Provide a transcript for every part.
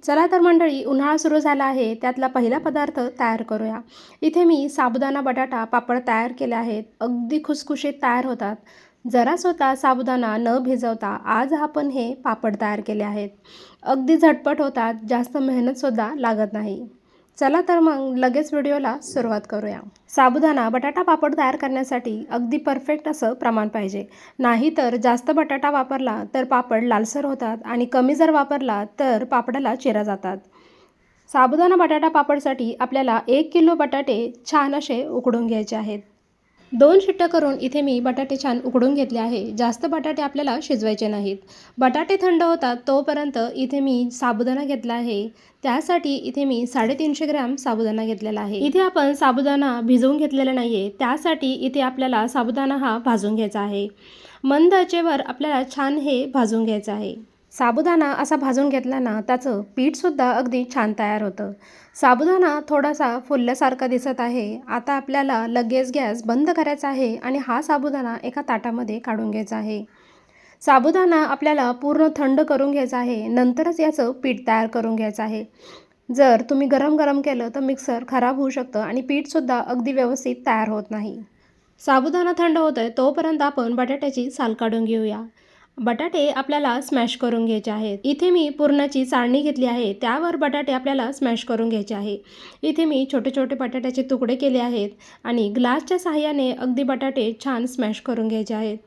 चला तर मंडळी, उन्हाळा सुरू झाला आहे. त्यातला पहिला पदार्थ तयार करूया. इथे मी साबुदाणा बटाटा पापड तयार केले आहेत. अगदी खुसखुशीत तयार होतात. जरासुद्धा साबुदाणा न भिजवता आज आपण हे पापड तयार केले आहेत. अगदी झटपट होतात, जास्त मेहनतसुद्धा लागत नाही. चला तर मग लगेच व्हिडिओला सुरुवात करूया. साबुदाणा बटाटा पापड तयार करण्यासाठी अगदी परफेक्ट असं प्रमाण पाहिजे. नाहीतर जास्त बटाटा वापरला तर पापड लालसर होतात आणि कमी जर वापरला तर पापडाला चिरा जातात. साबुदाणा बटाटा पापडसाठी आपल्याला 1 किलो बटाटे छान असे उकडून घ्यायचे आहेत. 2 शिट्ट्या करून इथे मी बटाटे छान उकडून घेतले आहे. जास्त बटाटे आपल्याला शिजवायचे नाहीत. बटाटे थंड होतात तोपर्यंत इथे मी साबुदाणा घेतला आहे. त्यासाठी इथे मी 350 ग्रॅम साबुदाणा घेतलेला आहे. इथे आपण साबुदाणा भिजवून घेतलेला नाही आहे. त्यासाठी इथे आपल्याला साबुदाणा हा भाजून घ्यायचा आहे. मंद आचेवर आपल्याला छान हे भाजून घ्यायचं आहे. साबुदाणा असा भाजून घेतला ना, त्याचं पीठसुद्धा अगदी छान तयार होतं. साबुदाणा थोडासा फुलल्यासारखा दिसत आहे. आता आपल्याला लगेच गॅस बंद करायचा आहे आणि हा साबुदाणा एका ताटामध्ये काढून घ्यायचा आहे. साबुदाणा आपल्याला पूर्ण थंड करून घ्यायचा आहे. नंतरच याचं पीठ तयार करून घ्यायचं आहे. जर तुम्ही गरम गरम केलं तर मिक्सर खराब होऊ शकतं आणि पीठसुद्धा अगदी व्यवस्थित तयार होत नाही. साबुदाणा थंड होत आहे तोपर्यंत आपण बटाट्याची साल काढून घेऊया. बटाटे आपल्याला स्मॅश करून घ्यायचे आहेत. इथे मी पुरणाची चाळणी घेतली आहे. त्यावर बटाटे आपल्याला स्मॅश करून घ्यायचे आहे. इथे मी छोटे छोटे बटाट्याचे तुकडे केले आहेत आणि ग्लासच्या साहाय्याने अगदी बटाटे छान स्मॅश करून घ्यायचे आहेत.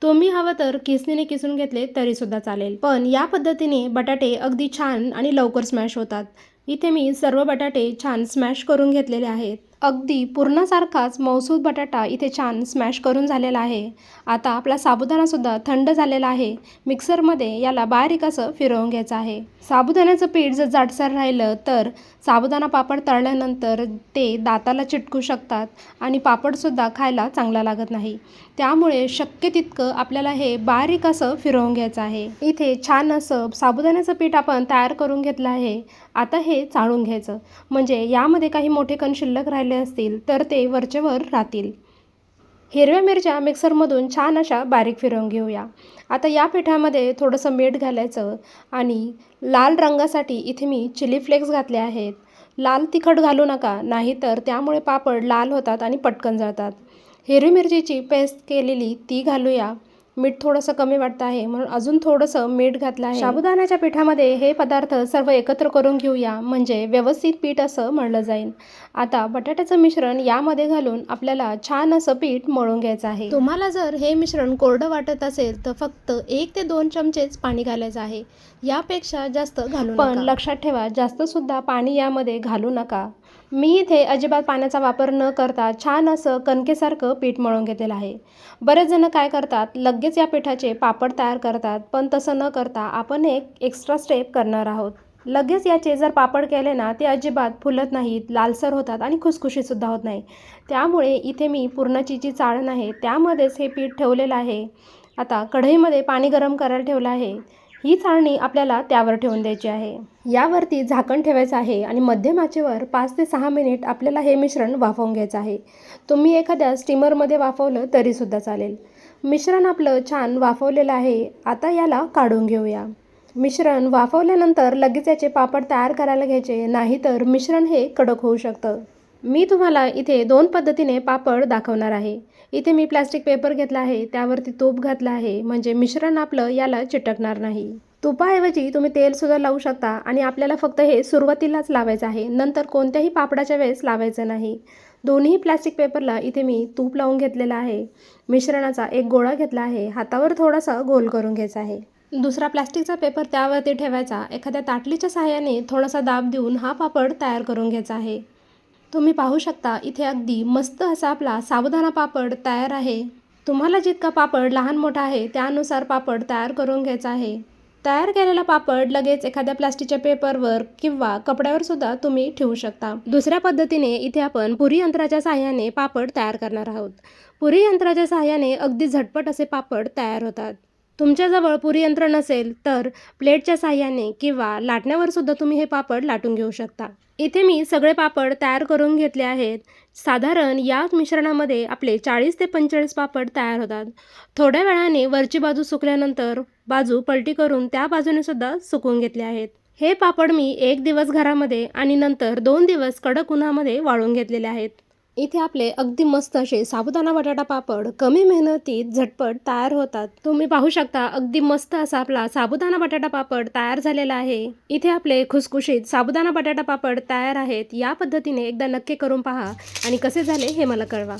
तुम्ही हवं तर किसणीने किसून घेतले तरीसुद्धा चालेल, पण या पद्धतीने बटाटे अगदी छान आणि लवकर स्मॅश होतात. इथे मी सर्व बटाटे छान स्मॅश करून घेतलेले आहेत. अगदी पुरणासारखाच मऊसूत बटाटा इथे छान स्मॅश करून झालेला आहे. आता आपला साबुदाणासुद्धा थंड झालेला आहे. मिक्सरमध्ये याला बारीक असं फिरवून घ्यायचं आहे. साबुदाण्याचं पीठ जर जाडसर राहिलं तर साबुदाणा पापड तळल्यानंतर ते दाताला चिटकू शकतात आणि पापडसुद्धा खायला चांगला लागत नाही. त्यामुळे शक्य तितकं आपल्याला हे बारीक असं फिरवून घ्यायचं आहे. इथे छान असं साबुदाण्याचं पीठ आपण तयार करून घेतलं आहे. आता हे चाळून घ्यायचं, म्हणजे यामध्ये काही मोठे कण शिल्लक राहिले असतील तर ते वरचेवर राहतील. हिरव्या मिरच्या मिक्सरमधून छान अशा बारीक फिरवून घेऊया. आता या पिठामध्ये थोडंसं मीठ घालायचं आणि लाल रंगासाठी इथे मी चिली फ्लेक्स घातले आहेत. लाल तिखट घालू नका, नाहीतर त्यामुळे पापड लाल होतात आणि पटकन जळतात. हिरवी मिरचीची पेस्ट केलेली ती घालूया. मीठ थोडंसं कमी वाटतं आहे म्हणून अजून थोडंसं मीठ घातलं आहे. साबुदाण्याच्या पिठामध्ये हे पदार्थ सर्व एकत्र करून घेऊया, म्हणजे व्यवस्थित पीठ असं मळलं जाईल. आता बटाट्याचं मिश्रण यामध्ये घालून आपल्याला छान असं पीठ मळून घ्यायचं आहे. तुम्हाला जर हे मिश्रण कोरडं वाटत असेल तर फक्त 1 ते 2 चमचेच पाणी घालायचं आहे. यापेक्षा जास्त घालू नका. पण लक्षात ठेवा, जास्तसुद्धा पाणी यामध्ये घालू नका. मी इथे अजिबात पाण्याचा वापर न करता छान असं कणकेसारखं पीठ मळून घेतलेलं आहे. बरेच जण काय करतात, लगेच या पिठाचे पापड तयार करतात, पण तसं न करता आपण एक एक्स्ट्रा स्टेप करणार आहोत. लगेच याचे जर पापड केले ना, ते अजिबात फुलत नाहीत, लालसर होतात आणि खुसखुशीतसुद्धा होत नाही. त्यामुळे इथे मी पुरणाची जी चाळण आहे त्यामध्येच हे पीठ ठेवलेलं आहे. आता कढईमध्ये पाणी गरम करायला ठेवलं आहे. ही चाळणी आपल्याला त्यावर ठेवून द्यायची आहे. यावरती झाकण ठेवायचं आहे आणि मध्यम आचेवर 5 ते 6 मिनिट आपल्याला हे मिश्रण वाफवून घ्यायचं आहे. तुम्ही एखाद्या स्टीमरमध्ये वाफवलं तरीसुद्धा चालेल. मिश्रण आपलं छान वाफवलेलं आहे. आता याला काढून घेऊया. मिश्रण वाफवल्यानंतर लगेच याचे पापड तयार करायला घ्यायचे, नाहीतर मिश्रण हे कडक होऊ शकतं. मी तुम्हाला इथे 2 पद्धतीने पापड दाखवणार आहे. इथे मी प्लास्टिक पेपर घेतला आहे, त्यावरती तूप घातलं आहे, म्हणजे मिश्रण आपलं याला चिटकणार नाही. तुपाऐवजी तुम्ही तेलसुद्धा लावू शकता आणि आपल्याला फक्त हे सुरुवातीलाच लावायचं आहे, नंतर कोणत्याही पापडाच्या वेळेस लावायचं नाही. दोन्ही प्लास्टिक पेपरला इथे मी तूप लावून घेतलेलं आहे. मिश्रणाचा एक गोळा घेतला आहे. हातावर थोडासा गोल करून घ्यायचा आहे. दुसरा प्लास्टिकचा पेपर त्यावरती ठेवायचा. एखाद्या ताटलीच्या साहाय्याने थोडासा दाब देऊन हा पापड तयार करून घ्यायचा आहे. तुम्ही पाहू शकता इथे अगदी मस्त असा आपला साबुदाणा पापड तयार आहे. तुम्हाला जितका पापड लहान मोठा आहे त्यानुसार पापड तयार करून घ्यायचा आहे. तयार केलेला पापड लगेच एखाद्या प्लास्टिकच्या पेपरवर किंवा कपड्यावर सुद्धा तुम्ही ठेवू शकता. दुसऱ्या पद्धतीने इथे आपण पुरी यंत्राच्या साहाय्याने पापड तयार करणार आहोत. पुरी यंत्राच्या साहाय्याने अगदी झटपट असे पापड तयार होतात. तुमच्याजवळ पुरी यंत्र नसेल तर प्लेटच्या साहाय्याने किंवा लाटण्यावर सुद्धा तुम्ही हे पापड लाटून घेऊ शकता. इथे मी सगळे पापड तयार करून घेतले आहेत. साधारण या मिश्रणामध्ये आपले 40 ते 45 पापड तयार होतात. थोड्या वेळाने वरची बाजू सुकल्यानंतर बाजू पलटी करून त्या बाजूने सुद्धा सुकवून घेतले आहेत. हे पापड मी 1 दिवस घरामध्ये आणि नंतर 2 दिवस कडक उन्हामध्ये वाळून घेतलेले आहेत. इथे आपले अगदी मस्त असे साबुदाणा बटाटा पापड कमी मेहनतीत झटपट तयार होतात. तुम्ही पाहू शकता अगदी मस्त असा आपला साबुदाणा बटाटा पापड तयार झालेला आहे. इथे आपले खुसखुशीत साबुदाणा बटाटा पापड तयार आहेत. या पद्धतीने एकदा नक्की करून पहा आणि कसे झाले हे मला कळवा.